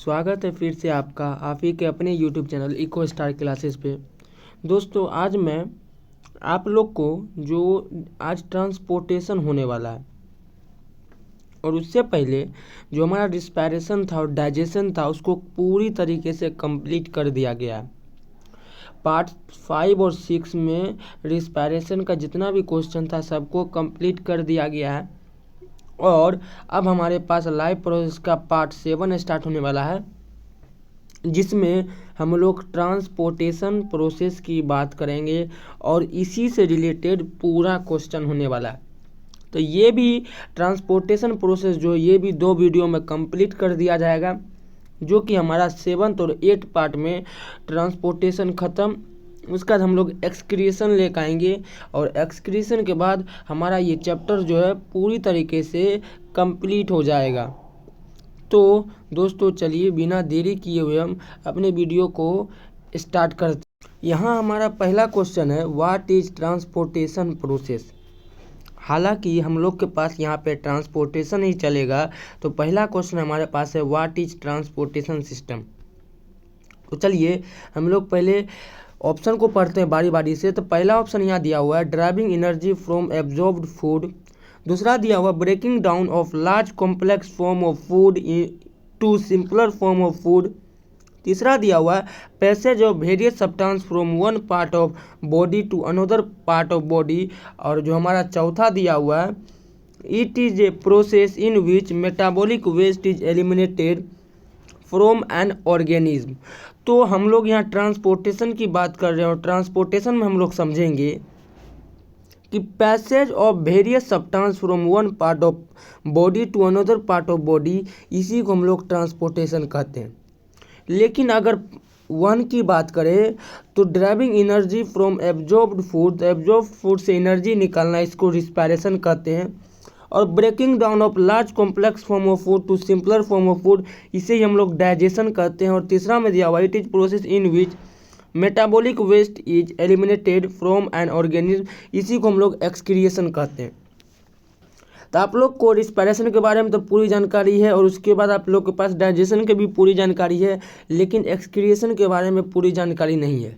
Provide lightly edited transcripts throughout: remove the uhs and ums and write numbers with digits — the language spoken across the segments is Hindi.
स्वागत है फिर से आपका आप ही के अपने YouTube channel eco star classes पे। दोस्तों आज मैं आप लोग को जो आज ट्रांसपोर्टेशन होने वाला है और उससे पहले जो हमारा रिस्पायरेशन था और डाइजेशन था उसको पूरी तरीके से कंप्लीट कर दिया गया है। पार्ट 5 और 6 में रिस्पायरेशन का जितना भी क्वेश्चन था सबको कंप्लीट कर दिया गया है और अब हमारे पास लाइफ प्रोसेस का पार्ट 7 स्टार्ट होने वाला है, जिसमें हम लोग ट्रांसपोर्टेशन प्रोसेस की बात करेंगे और इसी से रिलेटेड पूरा क्वेश्चन होने वाला है। तो ये भी ट्रांसपोर्टेशन प्रोसेस जो ये भी 2 वीडियो में कंप्लीट कर दिया जाएगा, जो कि हमारा 7 और 8 पार्ट में ट्रांसपोर्टेशन ख़त्म। उसके बाद हम लोग एक्सक्रीशन लेकर आएंगे और एक्सक्रीशन के बाद हमारा ये चैप्टर जो है पूरी तरीके से कंप्लीट हो जाएगा। तो दोस्तों चलिए बिना देरी किए हुए हम अपने वीडियो को स्टार्ट करते हैं। यहाँ हमारा पहला क्वेश्चन है, व्हाट इज ट्रांसपोर्टेशन प्रोसेस। हालांकि हम लोग के पास यहाँ पे ट्रांसपोर्टेशन ही चलेगा, तो पहला क्वेश्चन हमारे पास है व्हाट इज ट्रांसपोर्टेशन सिस्टम। तो चलिए हम लोग पहले ऑप्शन को पढ़ते हैं बारी बारी से। तो पहला ऑप्शन यहाँ दिया हुआ है driving energy from absorbed food. दूसरा दिया हुआ breaking down of large complex form of food to simpler form of food. तीसरा दिया हुआ है passage of various substance from one part of body to another part of body. और जो हमारा चौथा दिया हुआ है it is a process in which metabolic waste is eliminated from an organism. तो हम लोग यहाँ ट्रांसपोर्टेशन की बात कर रहे हैं और ट्रांसपोर्टेशन में हम लोग समझेंगे कि passage of various substance from one part of body to another part of body, इसी को हम लोग ट्रांसपोर्टेशन कहते हैं। लेकिन अगर 1 की बात करें तो driving energy from absorbed food, absorbed food से एनर्जी निकालना, इसको रिस्पायरेशन कहते हैं। और breaking down of large complex form of food to simpler form of food, इसे ही हम लोग डाइजेशन कहते हैं। और तीसरा में दिया हुआ it is process in which metabolic waste is eliminated from an organism, इसी को हम लोग एक्सक्रिएशन कहते हैं। तो आप लोग को रिस्पायरेशन के बारे में तो पूरी जानकारी है और उसके बाद आप लोग के पास डाइजेशन की भी पूरी जानकारी है, लेकिन एक्सक्रिएशन के बारे में पूरी जानकारी नहीं है।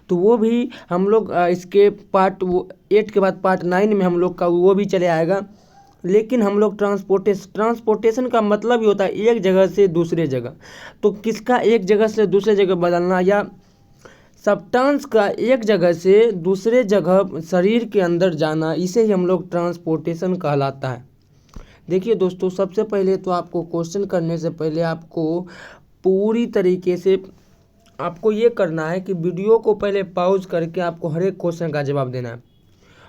तो वो भी हम लोग इसके पार्ट 8 के बाद पार्ट 9 में हम लोग का वो भी चले आएगा। लेकिन हम लोग ट्रांसपोर्टेशन का मतलब ही होता है एक जगह से दूसरे जगह। तो किसका एक जगह से दूसरे जगह बदलना या सब्सटेंस का एक जगह से दूसरे जगह शरीर के अंदर जाना, इसे ही हम लोग ट्रांसपोर्टेशन कहलाता है। देखिए दोस्तों, सबसे पहले तो आपको क्वेश्चन करने से पहले आपको पूरी तरीके से आपको ये करना है कि वीडियो को पहले पॉज करके आपको हर एक क्वेश्चन का जवाब देना है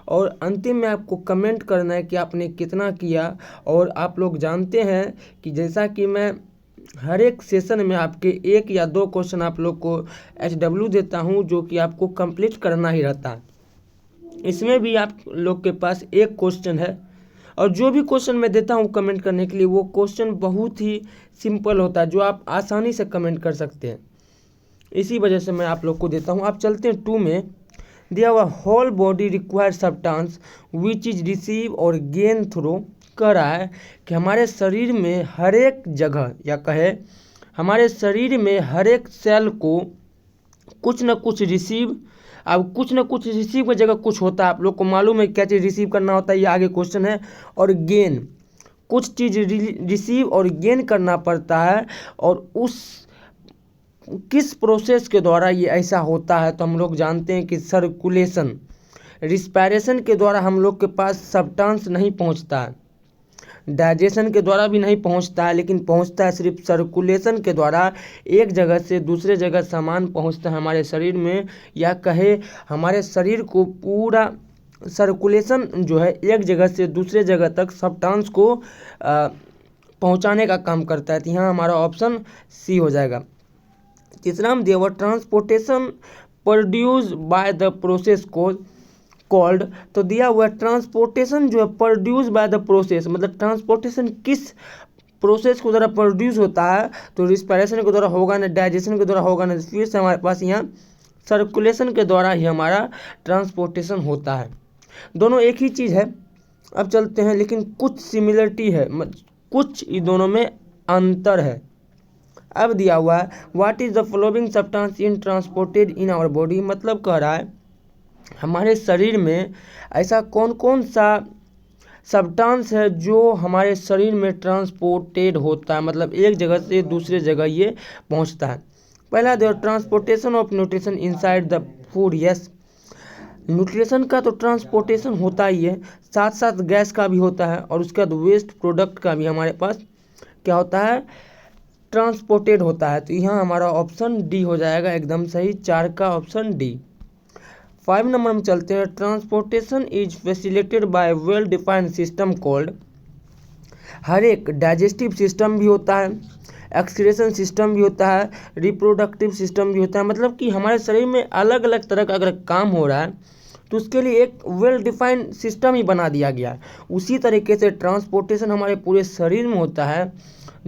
और अंतिम में आपको कमेंट करना है कि आपने कितना किया। और आप लोग जानते हैं कि जैसा कि मैं हर एक सेशन में आपके 1 या 2 क्वेश्चन आप लोग को HW देता हूं, जो कि आपको कंप्लीट करना ही रहता है। इसमें भी आप लोग के पास एक क्वेश्चन है और जो भी क्वेश्चन मैं देता हूं कमेंट करने के लिए, वो क्वेश्चन बहुत ही सिंपल होता है, जो आप आसानी से कमेंट कर सकते हैं। इसी वजह से मैं आप लोग को देता हूँ। आप चलते हैं 2 में। दिया हुआ whole body required substance which is receive और गेन थ्रू, कह रहा है कि हमारे शरीर में हर एक जगह या कहे हमारे शरीर में हर एक सेल को कुछ न कुछ रिसीव, अब कुछ न कुछ रिसीव की जगह कुछ होता है। आप लोग को मालूम है क्या चीज़ रिसीव करना होता है, ये आगे क्वेश्चन है। और गेन, कुछ चीज़ रिसीव और गेन करना पड़ता है और उस किस प्रोसेस के द्वारा ये ऐसा होता है। तो हम लोग जानते हैं कि सर्कुलेशन, रिस्पायरेशन के द्वारा हम लोग के पास सब्सटेंस नहीं पहुंचता है, डाइजेशन के द्वारा भी नहीं पहुंचता है, लेकिन पहुंचता है सिर्फ सर्कुलेशन के द्वारा। एक जगह से दूसरे जगह सामान पहुंचता है हमारे शरीर में, या कहे हमारे शरीर को पूरा सर्कुलेशन जो है एक जगह से दूसरे जगह तक सब्सटेंस को पहुंचाने का काम करता है। तो यहाँ हमारा ऑप्शन सी हो जाएगा। तीसरा में दिया हुआ transportation produce by the process को कॉल्ड। तो दिया हुआ ट्रांसपोर्टेशन जो है प्रोड्यूस बाय द प्रोसेस, मतलब ट्रांसपोर्टेशन किस प्रोसेस के द्वारा प्रोड्यूस होता है। तो रिस्पायरेशन के द्वारा होगा ना, डाइजेशन के द्वारा होगा ना, फिर से हमारे पास यहाँ सर्कुलेशन के द्वारा ही हमारा ट्रांसपोर्टेशन होता है। दोनों एक ही चीज़ है। अब चलते हैं, लेकिन कुछ सिमिलरिटी है, कुछ दोनों में अंतर है। अब दिया हुआ है what is the following substance in transported in our body, मतलब कह रहा है हमारे शरीर में ऐसा कौन कौन सा सब्सटेंस है जो हमारे शरीर में ट्रांसपोर्टेड होता है, मतलब एक जगह से दूसरे जगह ये पहुंचता है। पहला देखो transportation of nutrition inside the food. Yes, nutrition का तो ट्रांसपोर्टेशन होता ही है, साथ साथ गैस का भी होता है और उसके बाद वेस्ट प्रोडक्ट का भी हमारे पास क्या होता है, ट्रांसपोर्टेड होता है। तो यहाँ हमारा ऑप्शन डी हो जाएगा एकदम सही, 4 का ऑप्शन डी। 5 नंबर में चलते हैं। Transportation is facilitated by well defined system called. हर एक डाइजेस्टिव सिस्टम भी होता है, एक्सक्रीशन सिस्टम भी होता है, रिप्रोडक्टिव सिस्टम भी होता है, मतलब कि हमारे शरीर में अलग अलग तरह का अगर काम हो रहा है तो उसके लिए एक वेल डिफाइंड सिस्टम ही बना दिया गया है। उसी तरीके से ट्रांसपोर्टेशन हमारे पूरे शरीर में होता है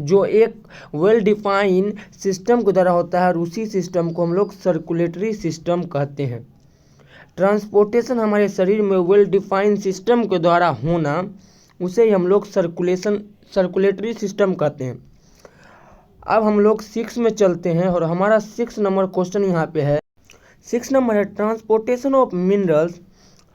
जो एक वेल डिफाइंड सिस्टम के द्वारा होता है और उसी सिस्टम को हम लोग सर्कुलेटरी सिस्टम कहते हैं। ट्रांसपोर्टेशन हमारे शरीर में वेल डिफाइंड सिस्टम के द्वारा होना उसे ही हम लोग सर्कुलेटरी सिस्टम कहते हैं। अब हम लोग 6 में चलते हैं और हमारा 6 नंबर क्वेश्चन यहाँ पे है। 6 नंबर है transportation of minerals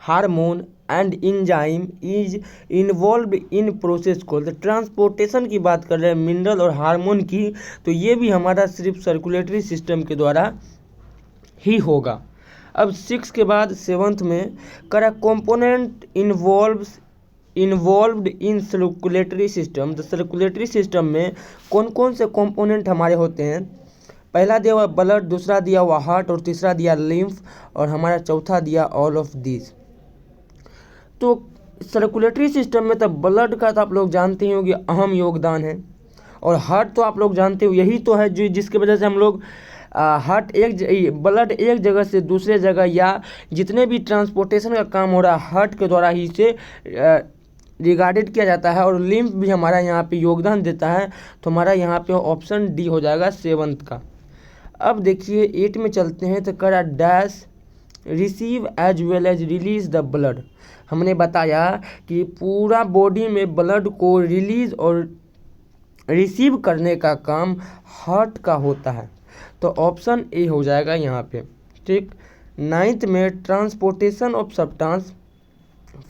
hormone and enzyme is involve in process called. Transportation की बात कर रहे हैं मिनरल और हार्मोन की, तो ये भी हमारा सिर्फ सर्कुलेटरी सिस्टम के द्वारा ही होगा। अब 6 के बाद 7th में करा component involved in circulatory system. The circulatory system में कौन कौन से कंपोनेंट हमारे होते हैं। पहला दिया हुआ ब्लड, दूसरा दिया हुआ हार्ट और तीसरा दिया लिम्फ और हमारा चौथा दिया ऑल ऑफ दिस। तो सर्कुलेटरी सिस्टम में तो ब्लड का तो आप लोग जानते ही होंगे अहम योगदान है, और हार्ट तो आप लोग जानते हो यही तो है जो जिसकी वजह से हम लोग ब्लड एक जगह से दूसरे जगह या जितने भी ट्रांसपोर्टेशन का काम हो रहा है हार्ट के द्वारा ही से रिगार्डेड किया जाता है, और लिम्फ भी हमारा यहाँ पे योगदान देता है। तो हमारा यहाँ पे ऑप्शन डी हो जाएगा 7th का। अब देखिए 8 में चलते हैं। तो करा dash receive as well as release the blood. हमने बताया कि पूरा बॉडी में ब्लड को रिलीज और रिसीव करने का काम हार्ट का होता है, तो ऑप्शन ए हो जाएगा यहाँ पे, ठीक। 9th में transportation of substance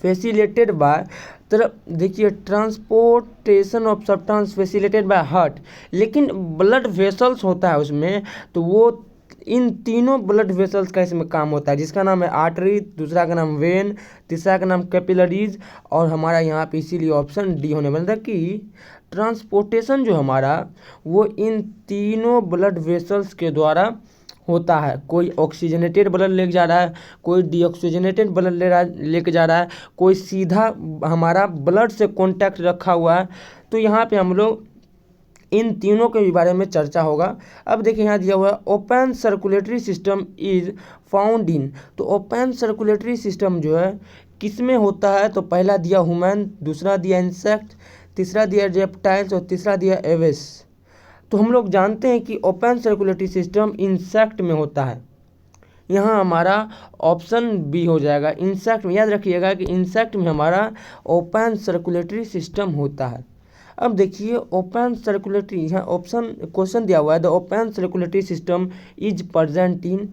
facilitated bye, तो देखिए transportation of substance facilitated by heart, लेकिन ब्लड वेसल्स होता है उसमें, तो वो इन तीनों ब्लड वेसल्स का इसमें काम होता है, जिसका नाम है आर्टरी, दूसरा का नाम वेन, तीसरा का नाम कैपिलरीज, और हमारा यहाँ पे इसीलिए ऑप्शन डी होने वाला था कि ट्रांसपोर्टेशन जो हमारा वो इन तीनों ब्लड वेसल्स के द्वारा होता है। कोई ऑक्सीजनेटेड ब्लड लेके जा रहा है, कोई डीऑक्सीजनेटेड ब्लड लेके जा रहा है, कोई सीधा हमारा ब्लड से कांटेक्ट रखा हुआ है। तो यहाँ पे हम लोग इन तीनों के बारे में चर्चा होगा। अब देखिए यहाँ दिया हुआ है open circulatory system is found in. तो ओपन सर्कुलेटरी सिस्टम जो है किस में होता है, तो पहला दिया ह्यूमन, दूसरा दिया इंसेक्ट, तीसरा दिया रेप्टाइल्स और तीसरा दिया एवेस। तो हम लोग जानते हैं कि ओपन सर्कुलेटरी सिस्टम इंसेक्ट में होता है, यहाँ हमारा ऑप्शन बी हो जाएगा इंसेक्ट में। याद रखिएगा कि इंसेक्ट में हमारा ओपन सर्कुलेटरी सिस्टम होता है। अब देखिए ओपन सर्कुलेटरी, यहाँ ऑप्शन क्वेश्चन दिया हुआ है the open circulatory system is present in.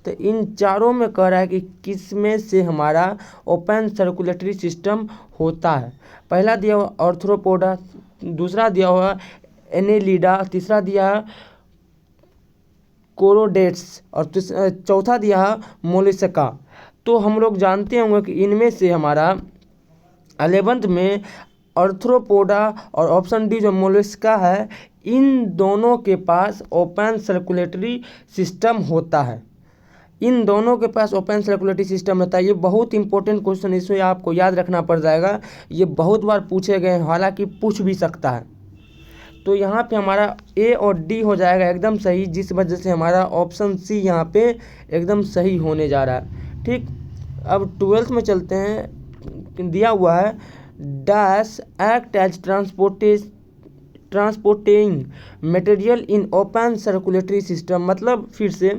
तो इन चारों में कह रहा है कि किस में से हमारा ओपन सर्कुलेटरी सिस्टम होता है। पहला दिया हुआ आर्थ्रोपोडा, दूसरा दिया हुआ एनेलिडा, तीसरा दिया कोरोडेट्स और चौथा दिया मोलिस्का। तो हम लोग जानते होंगे कि इनमें से हमारा 11th में आर्थ्रोपोडा और ऑप्शन डी जो मोलस्का है, इन दोनों के पास ओपन सर्कुलेटरी सिस्टम होता है। इन दोनों के पास ओपन सर्कुलेटरी सिस्टम होता है। ये बहुत इंपॉर्टेंट क्वेश्चन, इसमें आपको याद रखना पड़ जाएगा। ये बहुत बार पूछे गए हैं, हालांकि पूछ भी सकता है। तो यहाँ पे हमारा ए और डी हो जाएगा एकदम सही, जिस वजह से हमारा ऑप्शन सी यहाँ पे एकदम सही होने जा रहा है, ठीक। अब 12th में चलते हैं। दिया हुआ है dash act as transporting material in open circulatory system. मतलब फिर से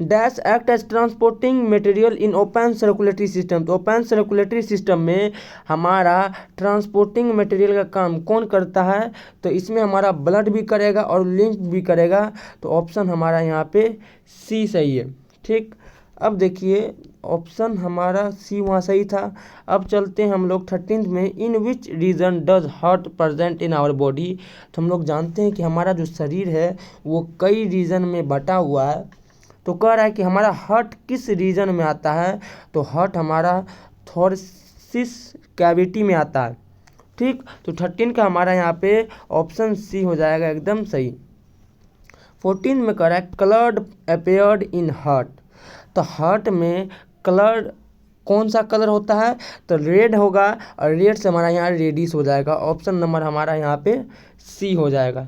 dash act as transporting material in open circulatory system. तो ओपन सर्कुलेटरी सिस्टम में हमारा ट्रांसपोर्टिंग मटेरियल का काम कौन करता है? तो इसमें हमारा ब्लड भी करेगा और लिंक भी करेगा। तो ऑप्शन हमारा यहाँ पे सी सही है। ठीक, अब देखिए ऑप्शन हमारा सी वहाँ सही था। अब चलते हैं हम लोग 13th में, in which region does heart present in our body. तो हम लोग जानते हैं कि हमारा जो शरीर है वो कई रीजन में बटा हुआ है। तो कह रहा है कि हमारा हार्ट किस रीजन में आता है? तो हार्ट हमारा थोरसिस कैविटी में आता है। ठीक, तो 13 का हमारा यहाँ पे ऑप्शन सी हो जाएगा एकदम सही। 14 में कह रहा है कलर्ड अपेयर्ड इन हार्ट। तो हार्ट में कलर कौन सा कलर होता है? तो रेड होगा, और रेड से हमारा यहाँ रेडिश हो जाएगा। ऑप्शन नंबर हमारा यहाँ पे सी हो जाएगा।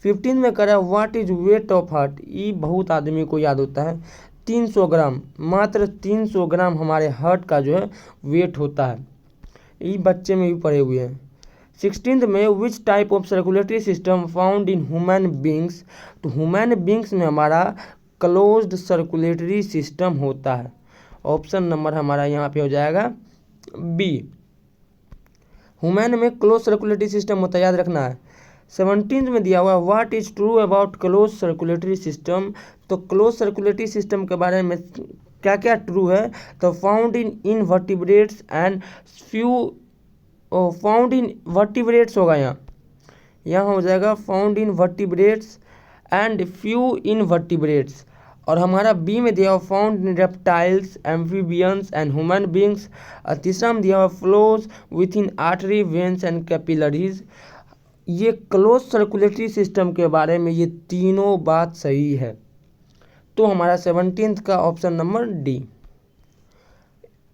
15 में कह रहा है what is weight of heart. ये बहुत आदमी को याद होता है, 300 ग्राम, मात्र 300 ग्राम हमारे हार्ट का जो है वेट होता है। ये बच्चे में भी पढ़े हुए हैं। 16th में which type of circulatory system found in human beings. तो ह्यूमन बींग्स में हमारा क्लोज्ड सर्कुलेटरी सिस्टम होता है। ऑप्शन नंबर हमारा यहाँ पे हो जाएगा बी। ह्यूमन में क्लोज सर्कुलेटरी सिस्टम होता है, याद रखना है। 17th में दिया हुआ what is true about close circulatory system. तो क्लोज सर्कुलेटरी सिस्टम के बारे में क्या क्या ट्रू है? तो found in invertebrates and few, found in vertebrates होगा यहाँ हो जाएगा found in vertebrates and few in vertebrates. और हमारा बी में दिया हुआ found in reptiles, amphibians and human beings. और तीसरा में दिया हुआ flows with in artery, veins and capillaries. ये क्लोज सर्कुलेटरी सिस्टम के बारे में ये तीनों बात सही है। तो हमारा 17th का ऑप्शन नंबर डी।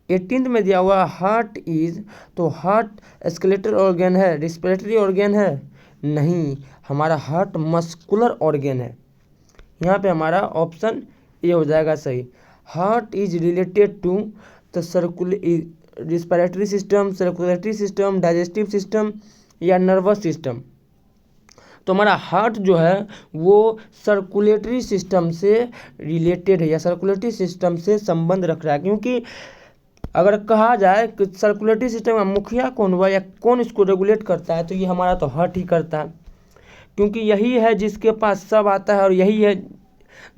18th में दिया हुआ हार्ट इज। तो हार्ट स्केलेटल ऑर्गन है, रिस्पिरेटरी ऑर्गन है? नहीं, हमारा हार्ट मस्कुलर ऑर्गन है। यहाँ पे हमारा ऑप्शन ए हो जाएगा सही। Heart is related to the respiratory system, circulatory system, digestive system या नर्वस सिस्टम। तो हमारा हार्ट जो है वो सर्कुलेटरी सिस्टम से रिलेटेड है या सर्कुलेटरी सिस्टम से संबंध रख रहा है। क्योंकि अगर कहा जाए कि सर्कुलेटरी सिस्टम का मुखिया कौन हुआ या कौन इसको रेगुलेट करता है, तो ये हमारा तो हार्ट ही करता है। क्योंकि यही है जिसके पास सब आता है और यही है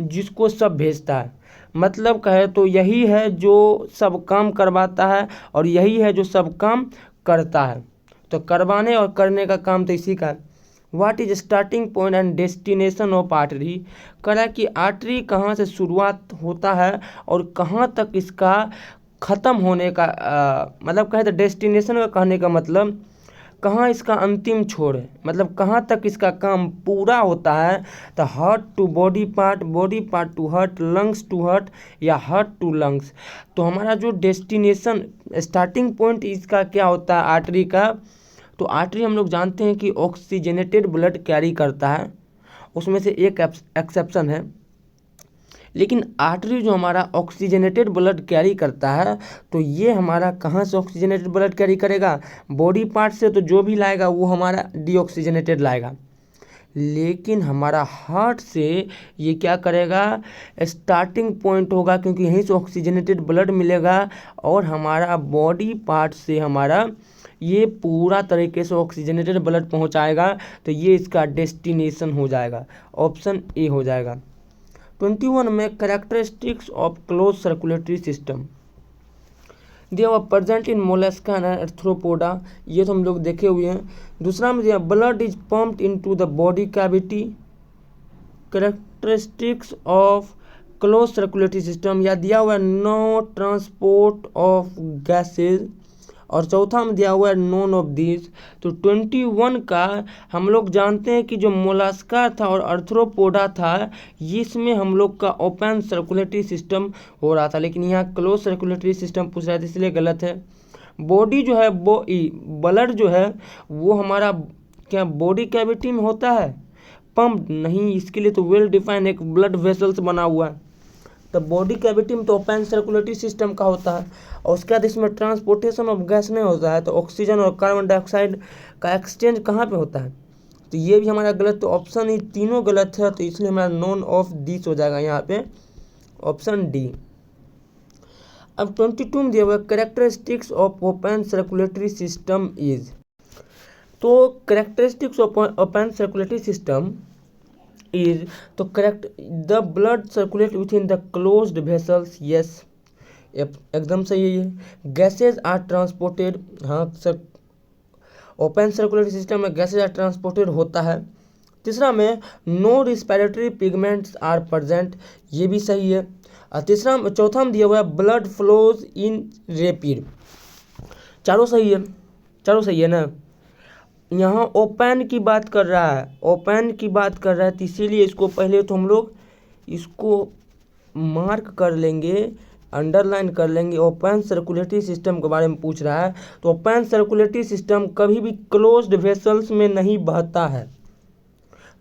जिसको सब भेजता है। मतलब कहे तो यही है जो सब काम करवाता है और यही है जो सब काम करता है। तो करवाने और करने का काम तो इसी का है। What is starting point and destination of artery. कह कि आर्टरी कहाँ से शुरुआत होता है और कहाँ तक इसका ख़त्म होने का मतलब कहे तो डेस्टिनेशन का कहने का मतलब कहाँ इसका अंतिम छोर है, मतलब कहाँ तक इसका काम पूरा होता है। तो heart to body part, body part to heart, lungs to heart या हार्ट टू लंग्स। तो हमारा जो डेस्टिनेशन स्टार्टिंग पॉइंट इसका क्या होता है आर्टरी का? तो आर्टरी हम लोग जानते हैं कि ऑक्सीजनेटेड ब्लड कैरी करता है, उसमें से एक एक्सेप्शन है। लेकिन आर्टरी जो हमारा ऑक्सीजनेटेड ब्लड कैरी करता है, तो ये हमारा कहाँ से ऑक्सीजनेटेड ब्लड कैरी करेगा? बॉडी पार्ट से। तो जो भी लाएगा वो हमारा डीऑक्सीजनेटेड लाएगा। लेकिन हमारा हार्ट से ये क्या करेगा? स्टार्टिंग पॉइंट होगा, क्योंकि यहीं से ऑक्सीजनेटेड ब्लड मिलेगा और हमारा बॉडी पार्ट से हमारा ये पूरा तरीके से ऑक्सीजनेटेड ब्लड पहुंचाएगा। तो ये इसका डेस्टिनेशन हो जाएगा। ऑप्शन ए हो जाएगा। 21 में characteristics of close circulatory system दिया हुआ present in Mollusca and arthropoda. ये तो हम लोग देखे हुए हैं। दूसरा में दिया blood is pumped into the body cavity. Characteristics of close circulatory system या दिया हुआ है नो ट्रांसपोर्ट ऑफ गैसेज। और चौथा में दिया हुआ है नोन ऑफ दिस। तो 21 का हम लोग जानते हैं कि जो मोलास्का था और आर्थ्रोपोडा था, इसमें हम लोग का ओपन सर्कुलेटरी सिस्टम हो रहा था, लेकिन यहाँ क्लोज सर्कुलेटरी सिस्टम पूछ रहा था, इसलिए गलत है। बॉडी जो है वो ब्लड जो है वो हमारा क्या बॉडी कैविटी में होता है? पंप नहीं, इसके लिए तो वेल डिफाइन एक ब्लड वेसल्स बना हुआ है। तो बॉडी कैविटी में तो ओपन सर्कुलेटरी सिस्टम का होता है और उसके बाद इसमें ट्रांसपोर्टेशन ऑफ गैस नहीं होता है। तो ऑक्सीजन और कार्बन डाइऑक्साइड का एक्सचेंज कहाँ पे होता है? तो ये भी हमारा गलत। तो ऑप्शन ही तीनों गलत है, तो इसलिए हमारा नॉन ऑफ दिस हो जाएगा यहाँ पे ऑप्शन डी। अब 22 में दिया हुआ characteristics of open circulatory system is, तो characteristics of open circulatory system is, तो correct, the blood circulate within the closed vessels, yes एकदम सही है। गैसेज आर ट्रांसपोर्टेड, हाँ सर, ओपन सर्कुलेटरी सिस्टम में गैसेज आर ट्रांसपोर्टेड होता है। तीसरा में no respiratory pigments are present, ये भी सही है। चौथा में दिया हुआ है ब्लड फ्लोज इन रैपिड, चारों सही है, चारों सही है ना। यहाँ ओपन की बात कर रहा है, ओपन की बात कर रहा है, तो इसीलिए इसको पहले तो हम लोग इसको मार्क कर लेंगे, अंडरलाइन कर लेंगे। ओपन सर्कुलेटरी सिस्टम के बारे में पूछ रहा है, तो ओपन सर्कुलेटरी सिस्टम कभी भी क्लोज्ड वेसल्स में नहीं बहता है,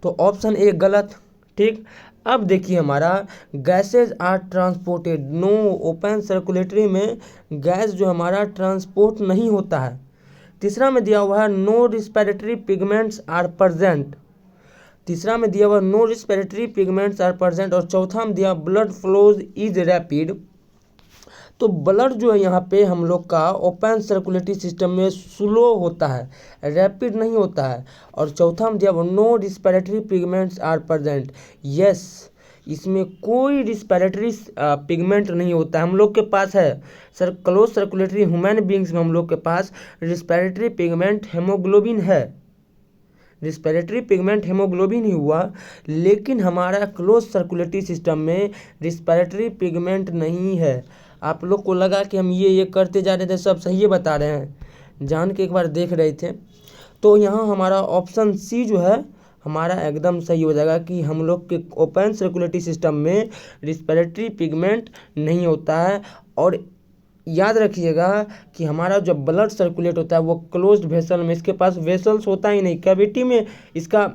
तो ऑप्शन ए गलत। ठीक, अब देखिए हमारा gases are transported, no, open circulatory में गैस जो हमारा ट्रांसपोर्ट नहीं होता है। तीसरा में दिया हुआ है no respiratory pigments are present, तीसरा में दिया हुआ no respiratory pigments are present, और चौथा में दिया ब्लड फ्लोज इज रैपिड, तो ब्लड जो है यहाँ पे हम लोग का ओपन सर्कुलेटरी सिस्टम में स्लो होता है, रैपिड नहीं होता है। और चौथा में दिया no respiratory pigments are present, yes, इसमें कोई रिस्पिरेटरी पिगमेंट नहीं होता है। हम लोग के पास है sir, close circulatory human beings में हम लोग के पास रिस्पिरेटरी पिगमेंट हेमोग्लोबिन है, रिस्पिरेटरी पिगमेंट हेमोग्लोबिन ही हुआ, लेकिन हमारा क्लोज सर्कुलेटरी सिस्टम में रिस्पिरेटरी पिगमेंट नहीं है। आप लोग को लगा कि हम ये करते जा रहे थे, सब सही बता रहे हैं, जान के एक बार देख रहे थे, तो यहाँ हमारा ऑप्शन सी जो है हमारा एकदम सही हो जाएगा कि हम लोग के ओपन सर्कुलेटरी सिस्टम में रिस्पिरेटरी पिगमेंट नहीं होता है। और याद रखिएगा कि हमारा जो ब्लड सर्कुलेट होता है वो क्लोज्ड वेसल में, इसके पास वेसल्स होता ही नहीं, कैविटी में इसका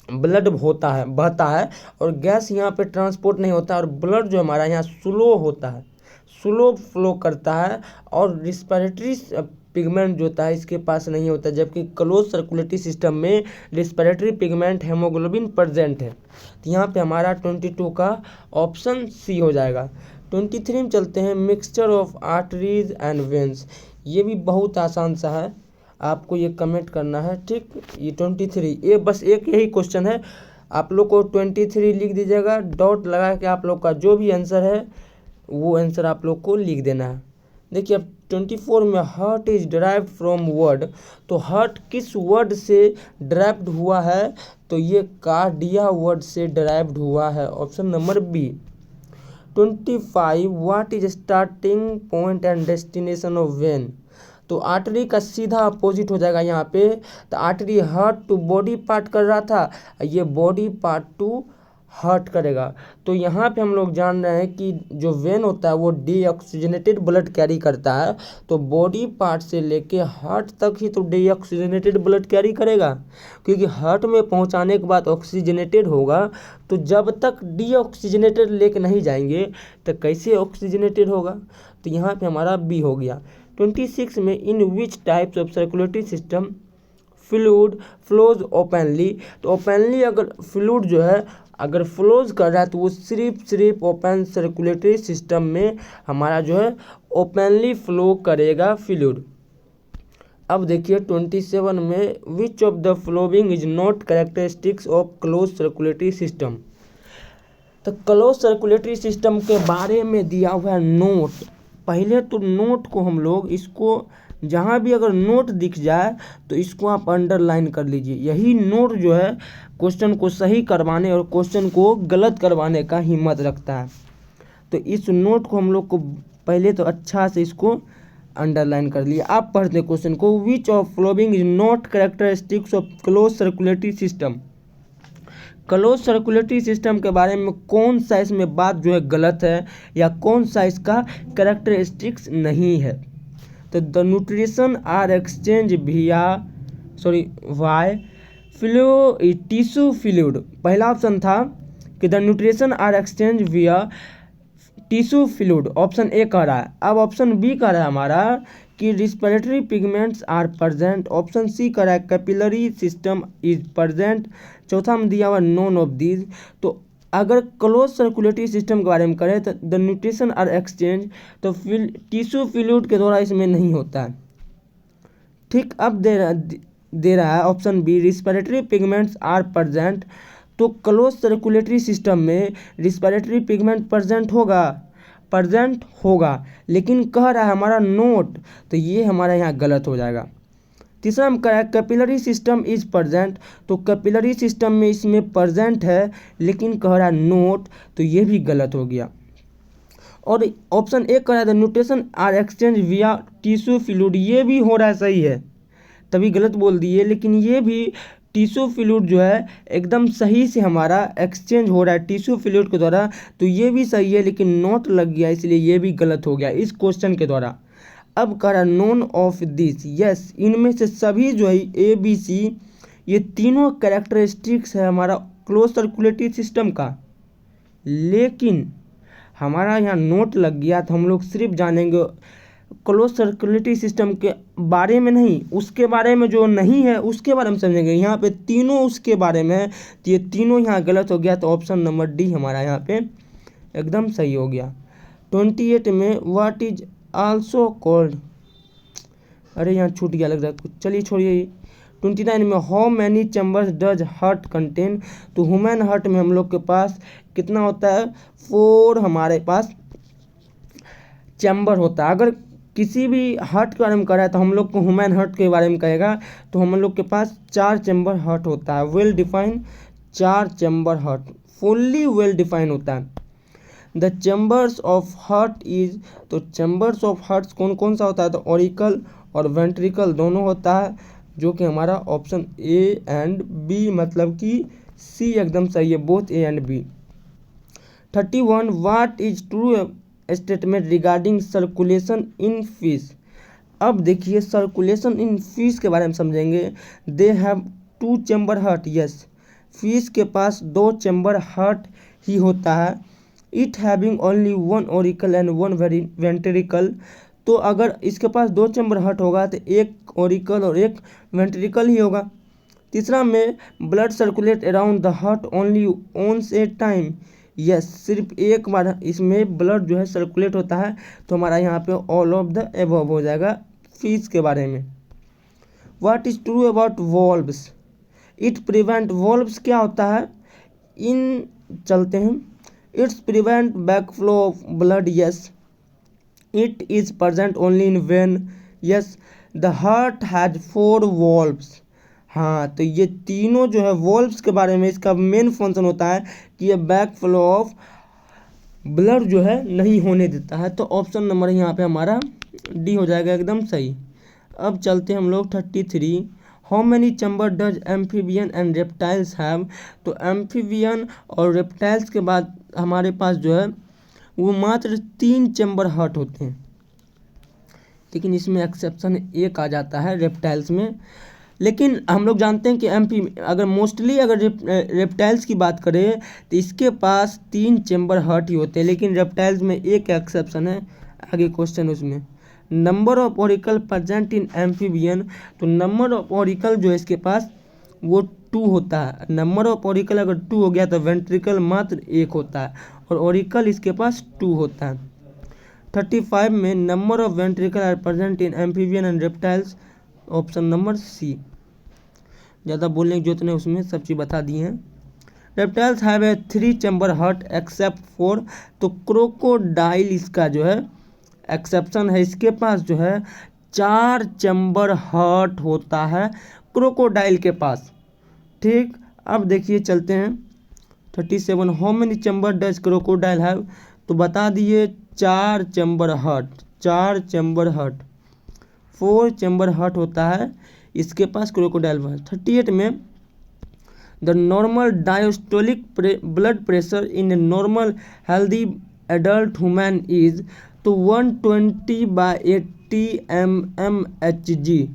ब्लड होता है, बहता है, और गैस यहाँ पे ट्रांसपोर्ट नहीं होता, और ब्लड जो हमारा यहाँ स्लो होता है, स्लो फ्लो करता है, और रिस्पिरेटरी पिगमेंट जो होता है इसके पास नहीं होता, जबकि क्लोज सर्कुलेटरी सिस्टम में रिस्पिरेटरी पिगमेंट हेमोग्लोबिन प्रेजेंट है। तो यहाँ पे हमारा 22 का ऑप्शन सी हो जाएगा। 23 में चलते हैं, mixture of arteries and veins, ये भी बहुत आसान सा है, आपको ये कमेंट करना है। ठीक, ये 23, ये बस एक यही क्वेश्चन है, आप लोग को 23 लिख दीजिएगा, डॉट लगा के आप लोग का जो भी आंसर है वो आंसर आप लोग को लिख देना है। देखिए अब 24 में heart is derived from word, तो हार्ट किस वर्ड से डिराइव्ड हुआ है, तो ये कार्डिया वर्ड से डिराइव्ड हुआ है, option number B. 25 what is starting point and destination of vein, तो आर्टरी का सीधा अपोजिट हो जाएगा यहाँ पे, तो artery heart to body part कर रहा था, ये बॉडी पार्ट टू हार्ट करेगा। तो यहाँ पे हम लोग जान रहे हैं कि जो वेन होता है वो डीऑक्सीजनेटेड ब्लड कैरी करता है, तो बॉडी पार्ट से लेके हार्ट तक ही तो डीऑक्सीजनेटेड ब्लड कैरी करेगा, क्योंकि हार्ट में पहुँचाने के बाद ऑक्सीजनेटेड होगा, तो जब तक डीऑक्सीजनेटेड लेके नहीं जाएंगे तो कैसे ऑक्सीजनेटेड होगा, तो यहाँ पे हमारा बी हो गया। 26 में in which types of circulatory system fluid flows openly, तो ओपनली अगर फ्लूइड जो है अगर फ्लोज कर रहा है तो वो सिर्फ ओपन सर्कुलेटरी सिस्टम में हमारा जो है ओपनली फ्लो करेगा फ्लूइड। अब देखिए 27 में which of the following is not characteristics of close circulatory system, तो क्लोज सर्कुलेटरी सिस्टम के बारे में दिया हुआ है नोट। पहले तो नोट को हम लोग इसको जहाँ भी अगर नोट दिख जाए तो इसको आप अंडरलाइन कर लीजिए, यही नोट जो है क्वेश्चन को सही करवाने और क्वेश्चन को गलत करवाने का हिम्मत रखता है। तो इस नोट को हम लोग को पहले तो अच्छा से इसको अंडरलाइन कर लिया। आप पढ़ते क्वेश्चन को, which of following is not characteristics of close circulatory system, close circulatory system के बारे में कौन सा इसमें बात जो है गलत है या कौन सा इसका कैरेक्टरिस्टिक्स नहीं है, तो the nutrition are exchange via tissue fluid, पहला ऑप्शन था कि the nutrition are exchange via tissue fluid, option A कह रहा है। अब ऑप्शन बी कह रहा है हमारा कि respiratory pigments are present, option C कह रहा है कैपिलरी सिस्टम इज प्रेजेंट, चौथा में दिया हुआ नॉन ऑफ दीज। तो अगर क्लोज सर्कुलेटरी सिस्टम के बारे में करें तो द न्यूट्रिशन आर एक्सचेंज, तो टिश्यू फ्लूइड के द्वारा इसमें नहीं होता है। ठीक, अब दे रहा है option B, respiratory pigments are present. तो क्लोज सर्कुलेटरी सिस्टम में रिस्पिरेटरी पिगमेंट प्रेजेंट होगा, लेकिन कह रहा है हमारा नोट, तो ये हमारा यहाँ गलत हो जाएगा। तीसरा हम कह रहा है कैपिलरी सिस्टम इज प्रेजेंट, तो कैपिलरी सिस्टम में इसमें प्रेजेंट है, लेकिन कह रहा है नोट, तो ये भी गलत हो गया। और ऑप्शन ए कह रहा है the nutrition are exchange via tissue fluid, ये भी हो रहा है, सही है, तभी गलत बोल दिए, लेकिन ये भी टिश्यू फ्लूइड जो है एकदम सही से हमारा एक्सचेंज हो रहा है टिश्यू फ्लूइड के द्वारा, तो ये भी सही है, लेकिन नोट लग गया, इसलिए ये भी गलत हो गया इस क्वेश्चन के द्वारा। अब कह रहा नोन ऑफ दिस, यस, इनमें से सभी जो है ए बी सी, ये तीनों कैरेक्टरिस्टिक्स है हमारा क्लोज सर्कुलेटरी सिस्टम का, लेकिन हमारा यहाँ नोट लग गया, तो हम लोग सिर्फ जानेंगे क्लोज सर्कुलेटरी सिस्टम के बारे में, नहीं उसके बारे में जो नहीं है उसके बारे में समझेंगे। यहाँ पे तीनों उसके बारे में है, तो ये तीनों यहाँ गलत हो गया, तो ऑप्शन नंबर डी हमारा यहाँ पे एकदम सही हो गया। 28 में व्हाट इज आल्सो कॉल्ड, अरे यहाँ छूट गया लग रहा है कुछ, चलिए छोड़िए। 29 में how many chambers does heart contain, तो ह्यूमन हार्ट में हम लोग के पास कितना होता है, 4 हमारे पास चैम्बर होता है। अगर किसी भी हार्ट के बारे में कह रहा है तो हम लोग को ह्यूमन हार्ट के बारे में कहेगा, तो हम लोग के पास 4 चैम्बर हार्ट होता है, well define 4 chamber heart, fully well define होता है। The chambers of heart is, तो चैम्बर्स ऑफ हार्ट कौन कौन सा होता है, तो ऑरिकल और वेंट्रिकल दोनों होता है, जो कि हमारा ऑप्शन ए एंड बी, मतलब कि सी एकदम सही है, both A and B. 31 what is true statement regarding circulation in fish. अब देखिए सर्कुलेशन इन फिश के बारे में समझेंगे। They have 2 chamber heart, yes, fish के पास 2 चैम्बर हार्ट ही होता है। It having only 1 auricle and 1 ventricle, तो अगर इसके पास 2 चैम्बर हार्ट होगा तो 1 ऑरिकल और 1 वेंट्रिकल ही होगा। तीसरा में blood circulate around the heart only once a time, yes, सिर्फ एक बार इसमें ब्लड जो है सर्कुलेट होता है, तो हमारा यहाँ पे ऑल ऑफ द एबव हो जाएगा फिश के बारे में। What is true about valves, it prevent, valves क्या होता है, इन चलते हैं, it's prevent backflow of blood, yes, it is present only in when, yes, the heart has 4 valves, हाँ, तो ये तीनों जो है वॉल्व्स के बारे में, इसका मेन फंक्शन होता है कि ये बैक फ्लो ऑफ ब्लड जो है नहीं होने देता है, तो ऑप्शन नंबर यहाँ पे हमारा डी हो जाएगा एकदम सही। अब चलते हैं हम लोग 33, how many chamber does amphibian and reptiles have, तो एम्फीबियन और रेप्टाइल्स के बाद हमारे पास जो है वो मात्र 3 चैम्बर हार्ट होते हैं, लेकिन इसमें एक्सेप्शन एक आ जाता है रेप्टाइल्स में। लेकिन हम लोग जानते हैं कि अगर मोस्टली अगर रेप्टाइल्स की बात करें तो इसके पास 3 चैम्बर हार्ट ही होते हैं, लेकिन रेप्टाइल्स में एक एक्सेप्शन है, आगे क्वेश्चन उसमें। Number of auricle present in amphibian, तो नंबर ऑफ ऑरिकल जो है इसके पास वो 2 होता है। नंबर ऑफ ऑरिकल अगर 2 हो गया तो वेंट्रिकल मात्र 1 होता है, और ऑरिकल इसके पास 2 होता है। 35 में number of ventricle are present in amphibian and reptiles, option number C. ज़्यादा बोलने की जरूरत नहीं, उसमें सब चीज़ बता दी हैं। Reptiles have a 3 chamber heart except 4, तो क्रोकोडाइल इसका जो है एक्सेप्शन है, इसके पास जो है 4 चैम्बर हार्ट होता है क्रोकोडाइल के पास। ठीक, अब देखिए चलते हैं 37, how many chamber does crocodile have, तो बता दिए 4 chamber heart, 4 chamber heart, 4 chamber heart होता है इसके पास क्रोकोडाइल में। 38 में the normal diastolic blood pressure in a normal healthy adult human is, तो 120/80 mmHg,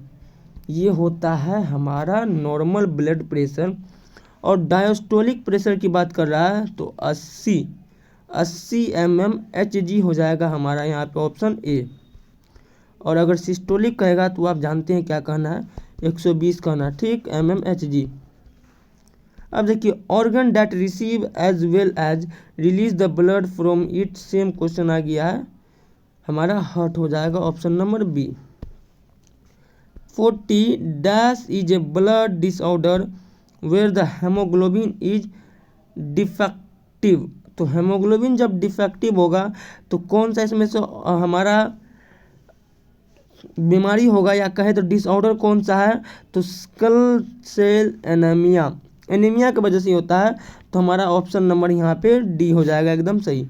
ये होता है हमारा नॉर्मल ब्लड प्रेशर। और डायस्टोलिक प्रेशर की बात कर रहा है तो 80 mmHg हो जाएगा हमारा यहाँ पे ऑप्शन ए। और अगर सिस्टोलिक कहेगा तो आप जानते हैं क्या कहना है, 120 कहना, ठीक, mmHg। अब देखिए organ that receive as well as release the blood from it, same question आ गया है, हमारा हार्ट हो जाएगा option number B. 40 dash is a blood disorder where the haemoglobin is defective. तो हेमोग्लोबिन जब डिफेक्टिव होगा तो कौन सा इसमें से हमारा बीमारी होगा या कहे तो डिसऑर्डर कौन सा है, तो स्कल सेल एनीमिया, एनीमिया की वजह से होता है। तो हमारा ऑप्शन नंबर यहाँ पे डी हो जाएगा एकदम सही।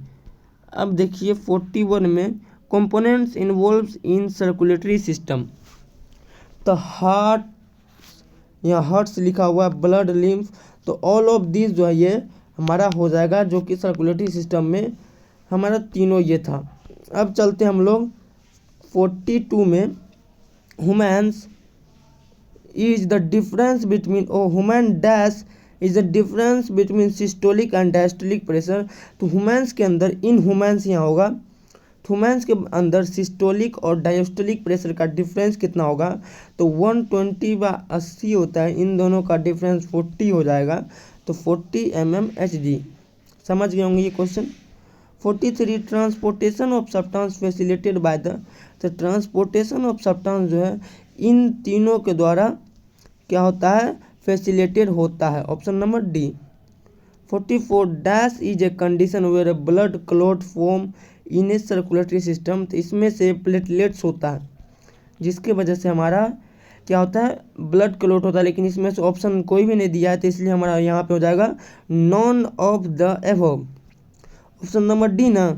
अब देखिए 41 में कंपोनेंट्स इन्वॉल्व्स इन सर्कुलेटरी सिस्टम, तो हार्ट, यहाँ हार्ट्स लिखा हुआ है, ब्लड, लिम्फ, तो ऑल ऑफ दिस जो है ये हमारा हो जाएगा, जो कि सर्कुलेटरी सिस्टम में हमारा तीनों ये था। अब चलते हम लोग 42 में humans is the difference between human dash is the difference between systolic and diastolic pressure. तो ह्यूमन्स के अंदर, इन ह्यूमन्स यहाँ होगा, तो ह्यूमन्स के अंदर सिस्टोलिक और डायस्टोलिक प्रेशर का डिफरेंस कितना होगा, तो 120/80 होता है, इन दोनों का डिफरेंस 40 हो जाएगा, तो 40 mmHg। समझ गए होंगे ये question. 43 transportation of substance facilitated by the, तो ट्रांसपोर्टेशन ऑफ सब्सटेंस जो है इन तीनों के द्वारा क्या होता है, फैसिलिटेट होता है, option number D. 44 dash is a condition where a blood clot form in a circulatory system, तो इसमें से प्लेटलेट्स होता है जिसके वजह से हमारा क्या होता है, ब्लड क्लॉट होता है, लेकिन इसमें से ऑप्शन कोई भी नहीं दिया है, तो इसलिए हमारा यहाँ पे हो जाएगा none of the above, option number D ना।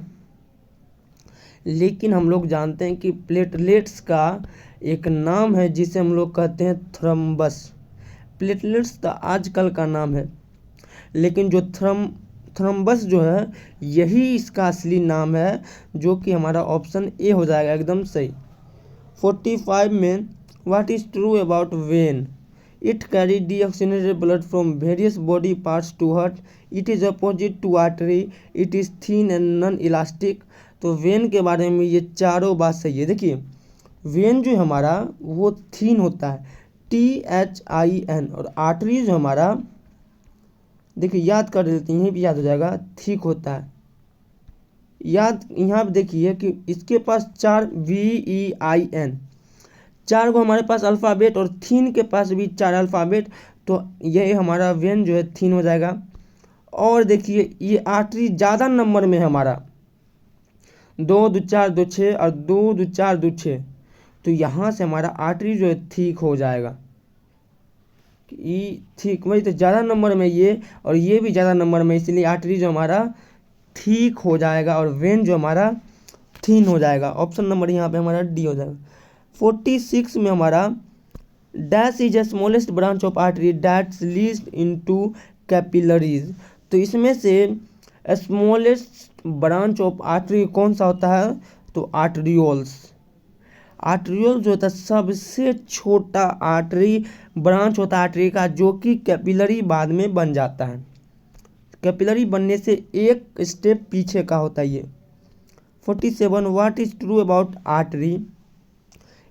लेकिन हम लोग जानते हैं कि प्लेटलेट्स का एक नाम है जिसे हम लोग कहते हैं थ्रम्बस। प्लेटलेट्स तो आजकल का नाम है, लेकिन जो थ्रम्बस जो है यही इसका असली नाम है, जो कि हमारा ऑप्शन ए हो जाएगा एकदम सही। 45 में what is true about vein, it carry deoxygenated blood from various body parts to heart, it is opposite to artery, it is thin and non elastic. तो वेन के बारे में ये चारों बात सही है। देखिए वेन जो हमारा वो थिन होता है, THIN, और आर्टरी जो हमारा, देखिए याद कर लेते हैं, यहीं भी याद हो जाएगा, थिक होता है। याद यहाँ पे देखिए कि इसके पास 4 VEIN, 4 को हमारे पास अल्फ़ाबेट, और थीन के पास भी 4 अल्फ़ाबेट, तो ये हमारा वेन जो है थीन हो जाएगा। और देखिए ये आर्टरी ज़्यादा नंबर में है हमारा, 2 2 4 2 6 और 2 2 4 2 6, तो यहाँ से हमारा आर्टरी जो है ठीक हो जाएगा। ये ठीक वही तो ज़्यादा नंबर में ये, और ये भी ज़्यादा नंबर में, इसलिए आर्टरी जो हमारा ठीक हो जाएगा और वेन जो हमारा थीन हो जाएगा, ऑप्शन नंबर यहाँ पे हमारा डी हो जाएगा। 46 में हमारा dash is A smallest branch of artery that's Leeds into capillaries, तो इसमें से स्मॉलेस्ट ब्रांच ऑफ आर्टरी कौन सा होता है, तो आर्टरियोल्स। आर्टरियोल जो होता है सबसे छोटा आर्टरी ब्रांच होता है आर्टरी का, जो कि कैपिलरी बाद में बन जाता है, कैपिलरी बनने से एक स्टेप पीछे का होता है ये। 47 what is true about artery,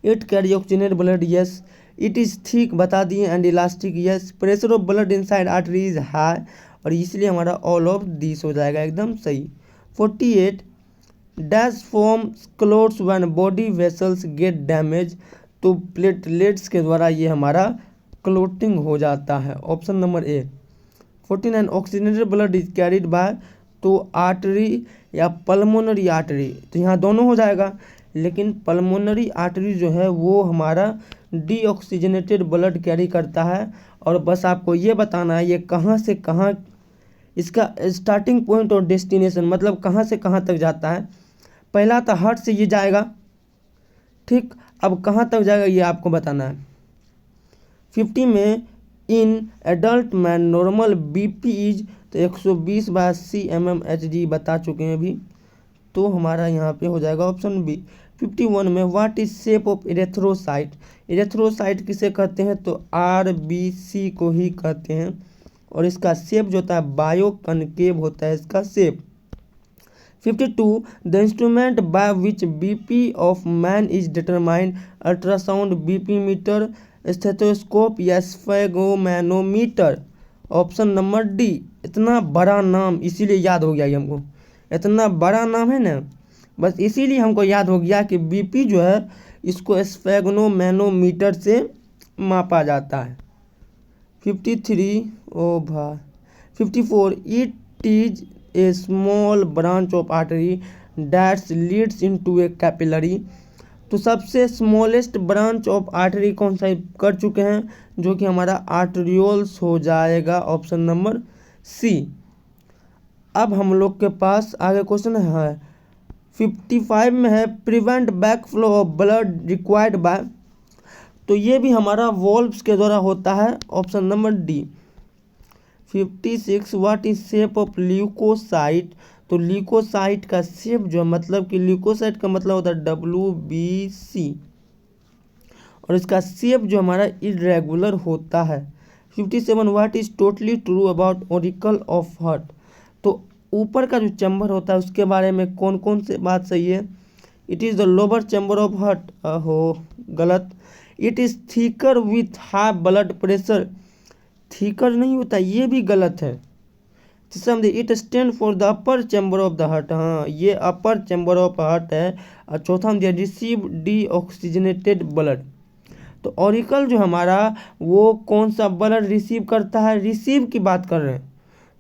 it carry oxygenated blood, yes, it is thick बता दिए, and elastic, yes, pressure of blood inside artery is high, और इसलिए हमारा ऑल ऑफ दिस हो जाएगा एकदम सही। 48 dash forms clots when body vessels gate damage, तो प्लेटलेट्स के द्वारा ये हमारा क्लोटिंग हो जाता है, option number A. 49 oxygenated blood is carried by, तो आर्टरी या पल्मोनरी आर्टरी, तो यहाँ दोनों हो जाएगा, लेकिन पल्मोनरी आर्टरी जो है वो हमारा डीऑक्सीजनेटेड ब्लड कैरी करता है। और बस आपको ये बताना है ये कहाँ से कहाँ, इसका स्टार्टिंग पॉइंट और डेस्टिनेशन, मतलब कहाँ से कहाँ तक जाता है। पहला तो हार्ट से ये जाएगा, ठीक, अब कहाँ तक जाएगा ये आपको बताना है। 50 में in adult man normal BP is, तो 120/80 mmHg बता चुके हैं अभी, तो हमारा यहाँ पे हो जाएगा ऑप्शन बी। 51 में what is shape of erythrocyte, erythrocyte किसे कहते हैं, तो RBC को ही कहते हैं, और इसका शेप जो होता है बायो कनकेव होता है इसका shape. 52 the instrument by which BP of man is determined, ultrasound, BP meter, stethoscope या स्फेगोमैनोमीटर, ऑप्शन नंबर डी। इतना बड़ा नाम इसीलिए याद हो गया ये हमको, इतना बड़ा नाम है ना, बस इसीलिए हमको याद हो गया कि बीपी जो है इसको स्फेग्नोमैनोमीटर से मापा जाता है। 53 ओ भाई 54 it is A small branch of artery that's Leeds into A capillary. तो सबसे स्मॉलेस्ट ब्रांच ऑफ आर्टरी कौन सा कर चुके हैं, जो कि हमारा आर्टरियोल्स हो जाएगा, ऑप्शन नंबर सी। अब हम लोग के पास आगे क्वेश्चन है 55 में है prevent back flow of blood required by. तो ये भी हमारा वॉल्व्स के द्वारा होता है, option number D. 56 what is shape of leucocyte. तो ल्यूकोसाइट का शेप जो मतलब कि ल्यूकोसाइट का मतलब होता है WBC, और इसका शेप जो हमारा इरेगुलर होता है। 57 what is totally true about auricle of heart. तो ऊपर का जो चैम्बर होता है उसके बारे में कौन कौन से बात सही है। It is the lower chamber of heart, हो गलत। It is thicker with high blood pressure, thicker नहीं होता, ये भी गलत है। It stand for the upper chamber of the heart, हाँ ये अपर चैम्बर ऑफ हार्ट है। और चौथा दिया रिसीव डी ऑक्सीजनेटेड ब्लड। तो ऑरिकल जो हमारा वो कौन सा ब्लड रिसीव करता है, रिसीव की बात कर रहे हैं,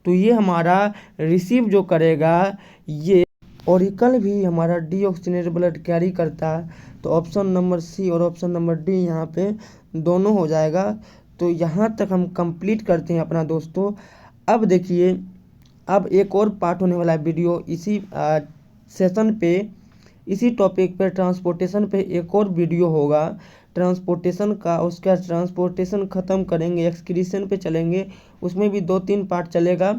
तो ये हमारा रिसीव जो करेगा ये ऑरिकल भी हमारा डीऑक्सीजनेटेड ब्लड कैरी करता है। तो ऑप्शन नंबर सी और ऑप्शन नंबर डी यहाँ पे दोनों हो जाएगा। तो यहाँ तक हम कंप्लीट करते हैं अपना दोस्तों। अब देखिए, अब एक और पार्ट होने वाला है वीडियो इसी सेशन पे, इसी टॉपिक पे, ट्रांसपोर्टेशन पे एक और वीडियो होगा ट्रांसपोर्टेशन का। उसका ट्रांसपोर्टेशन ख़त्म करेंगे, एक्सक्रीशन पे चलेंगे, उसमें भी 2-3 पार्ट चलेगा,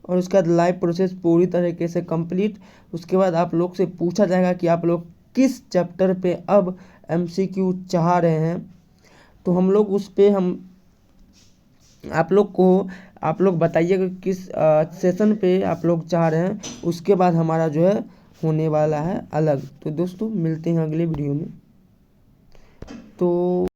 और उसके बाद लाइव प्रोसेस पूरी तरीके से कंप्लीट। उसके बाद आप लोग से पूछा जाएगा कि आप लोग किस चैप्टर पे अब MCQ चाह रहे हैं। तो हम लोग उस पे आप लोग बताइएगा किस सेशन पे आप लोग चाह रहे हैं, उसके बाद हमारा जो है होने वाला है अलग। तो दोस्तों मिलते हैं अगले वीडियो में। तो